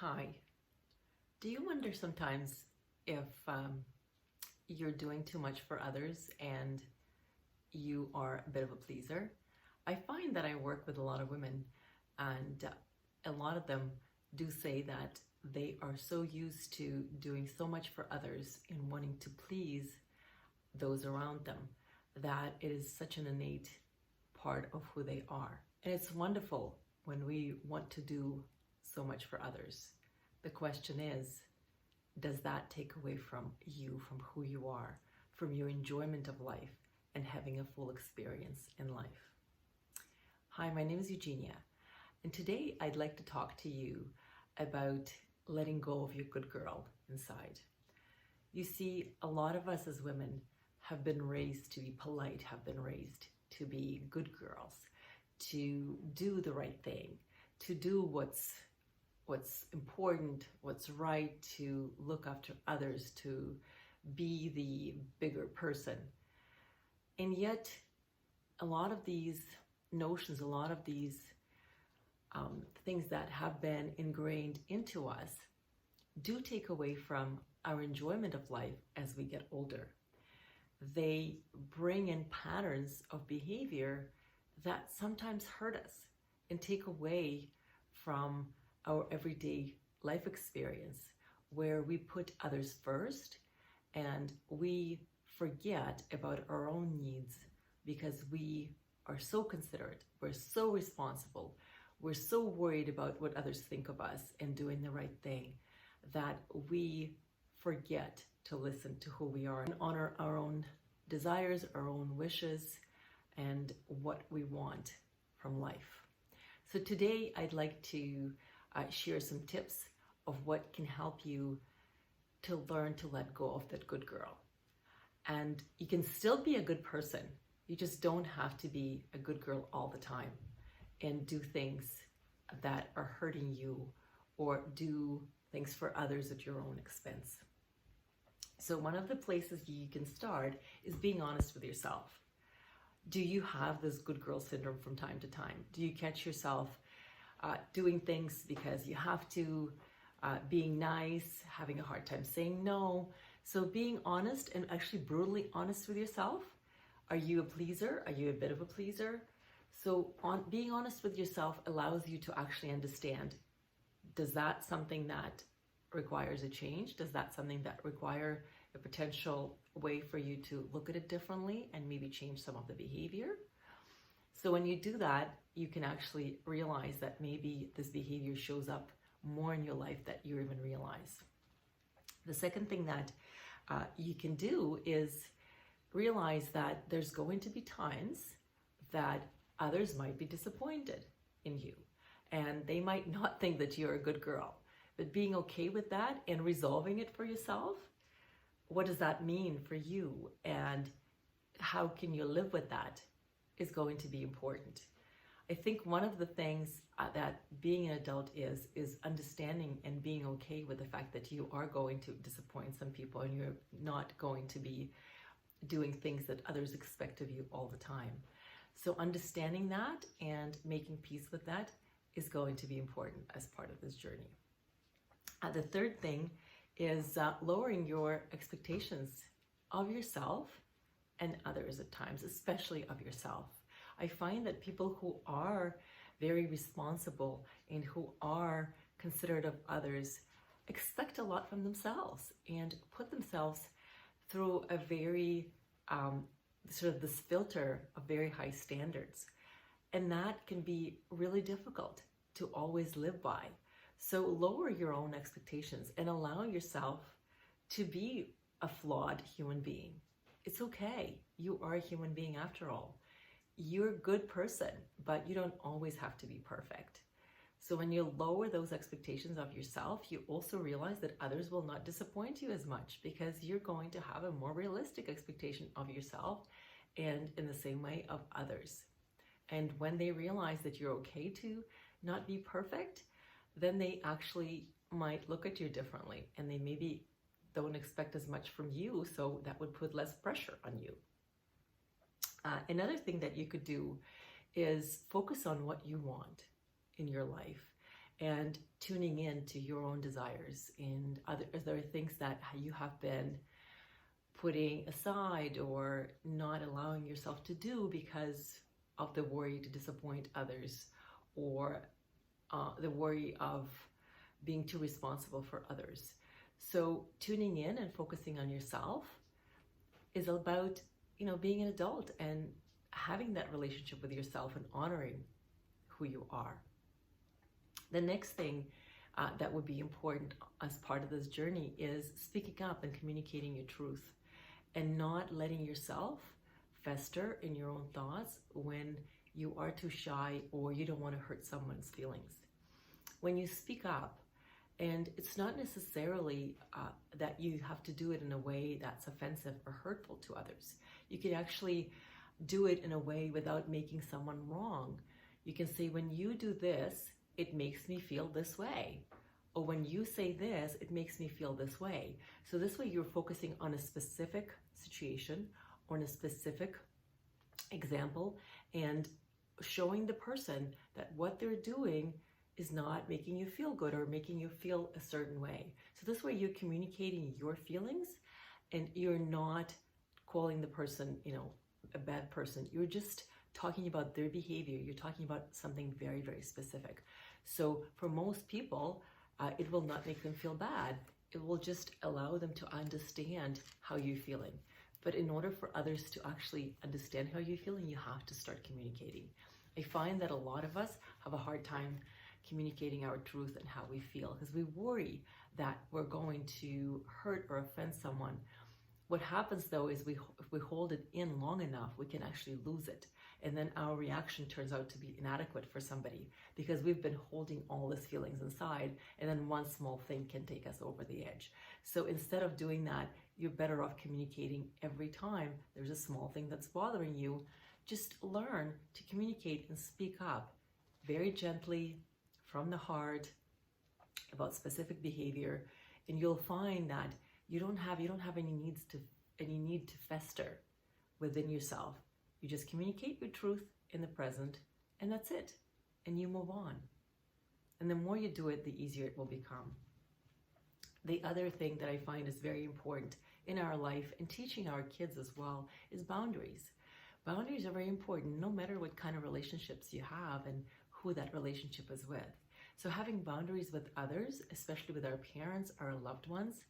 Hi. Do you wonder sometimes if you're doing too much for others and you are a bit of a pleaser? I find that I work with a lot of women, and a lot of them do say that they are so used to doing so much for others and wanting to please those around them that it is such an innate part of who they are. And it's wonderful when we want to do so much for others. The question is, does that take away from you, from who you are, from your enjoyment of life and having a full experience in life? Hi, my name is Eugenia, and today I'd like to talk to you about letting go of your good girl inside. You see, a lot of us as women have been raised to be polite, have been raised to be good girls, to do the right thing, to do what's important, what's right, to look after others, to be the bigger person. And yet, a lot of these notions, a lot of these things that have been ingrained into us do take away from our enjoyment of life as we get older. They bring in patterns of behavior that sometimes hurt us and take away from our everyday life experience, where we put others first and we forget about our own needs because we are so considerate, we're so responsible, we're so worried about what others think of us and doing the right thing that we forget to listen to who we are and honor our own desires, our own wishes, and what we want from life. So today I'd like to share some tips of what can help you to learn to let go of that good girl. And you can still be a good person. You just don't have to be a good girl all the time and do things that are hurting you or do things for others at your own expense. So one of the places you can start is being honest with yourself. Do you have this good girl syndrome from time to time? Do you catch yourself doing things because you have to, being nice, having a hard time saying no? So being honest and actually brutally honest with yourself. Are you a pleaser? Are you a bit of a pleaser? So being honest with yourself allows you to actually understand, does that something that requires a change? Does that something that require a potential way for you to look at it differently and maybe change some of the behavior? So when you do that, you can actually realize that maybe this behavior shows up more in your life than you even realize. The second thing that you can do is realize that there's going to be times that others might be disappointed in you and they might not think that you're a good girl. But being okay with that and resolving it for yourself, what does that mean for you and how can you live with that is going to be important. I think one of the things that being an adult is understanding and being okay with the fact that you are going to disappoint some people and you're not going to be doing things that others expect of you all the time. So understanding that and making peace with that is going to be important as part of this journey. The third thing is lowering your expectations of yourself and others at times, especially of yourself. I find that people who are very responsible and who are considerate of others expect a lot from themselves and put themselves through a very sort of this filter of very high standards. And that can be really difficult to always live by. So lower your own expectations and allow yourself to be a flawed human being. It's okay. You are a human being after all. You're a good person, but you don't always have to be perfect. So when you lower those expectations of yourself, you also realize that others will not disappoint you as much because you're going to have a more realistic expectation of yourself and in the same way of others. And when they realize that you're okay to not be perfect, then they actually might look at you differently and they maybe don't expect as much from you, so that would put less pressure on you. Another thing that you could do is focus on what you want in your life and tuning in to your own desires and other things that you have been putting aside or not allowing yourself to do because of the worry to disappoint others, or the worry of being too responsible for others. So tuning in and focusing on yourself is about, being an adult and having that relationship with yourself and honoring who you are. The next thing that would be important as part of this journey is speaking up and communicating your truth and not letting yourself fester in your own thoughts when you are too shy or you don't want to hurt someone's feelings. When you speak up, and it's not necessarily that you have to do it in a way that's offensive or hurtful to others. You can actually do it in a way without making someone wrong. You can say, when you do this, it makes me feel this way. Or when you say this, it makes me feel this way. So this way you're focusing on a specific situation or on a specific example and showing the person that what they're doing is not making you feel good or making you feel a certain way. So this way you're communicating your feelings and you're not calling the person, a bad person. You're just talking about their behavior. You're talking about something very, very specific. So for most people, it will not make them feel bad. It will just allow them to understand how you're feeling. But in order for others to actually understand how you're feeling, you have to start communicating. I find that a lot of us have a hard time communicating our truth and how we feel because we worry that we're going to hurt or offend someone. What happens though is if we hold it in long enough, we can actually lose it. And then our reaction turns out to be inadequate for somebody because we've been holding all these feelings inside, and then one small thing can take us over the edge. So instead of doing that, you're better off communicating every time there's a small thing that's bothering you. Just learn to communicate and speak up very gently from the heart about specific behavior, and you'll find that you don't have any need to fester within yourself. You just communicate your truth in the present, and that's it. And you move on. And the more you do it, the easier it will become. The other thing that I find is very important in our life and teaching our kids as well is boundaries. Boundaries are very important no matter what kind of relationships you have and who that relationship is with. So having boundaries with others, especially with our parents, our loved ones,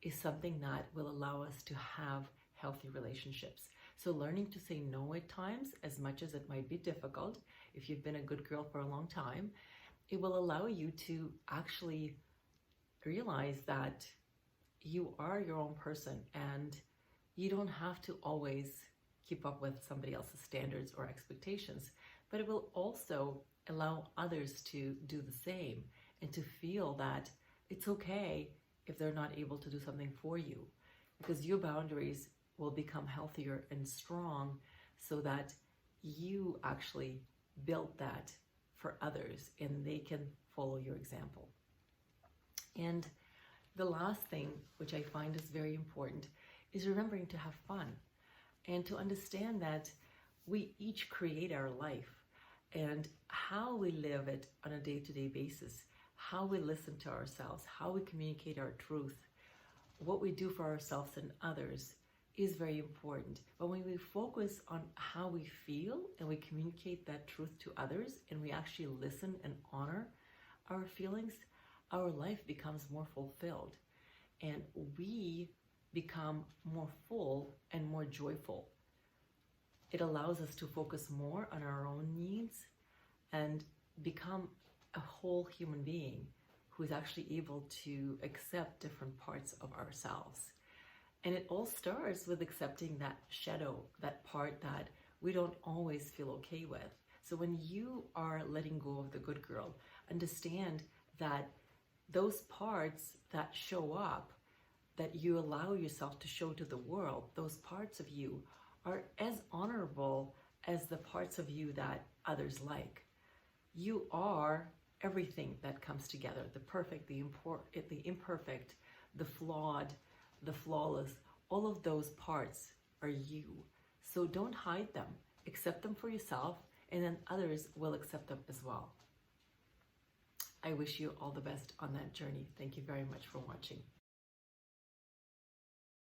is something that will allow us to have healthy relationships. So learning to say no at times, as much as it might be difficult, if you've been a good girl for a long time, it will allow you to actually realize that you are your own person and you don't have to always keep up with somebody else's standards or expectations, but it will also allow others to do the same and to feel that it's okay if they're not able to do something for you, because your boundaries will become healthier and strong so that you actually built that for others and they can follow your example. And the last thing, which I find is very important, is remembering to have fun and to understand that we each create our life, and how we live it on a day-to-day basis, how we listen to ourselves, how we communicate our truth, what we do for ourselves and others is very important. But when we focus on how we feel and we communicate that truth to others and we actually listen and honor our feelings, our life becomes more fulfilled and we become more full and more joyful. It allows us to focus more on our own needs and become a whole human being who is actually able to accept different parts of ourselves. And it all starts with accepting that shadow, that part that we don't always feel okay with. So when you are letting go of the good girl, understand that those parts that show up, that you allow yourself to show to the world, those parts of you are as honorable as the parts of you that others like. You are everything that comes together, the perfect, the imperfect, the flawed, the flawless. All of those parts are you. So don't hide them. Accept them for yourself, and then others will accept them as well. I wish you all the best on that journey. Thank you very much for watching.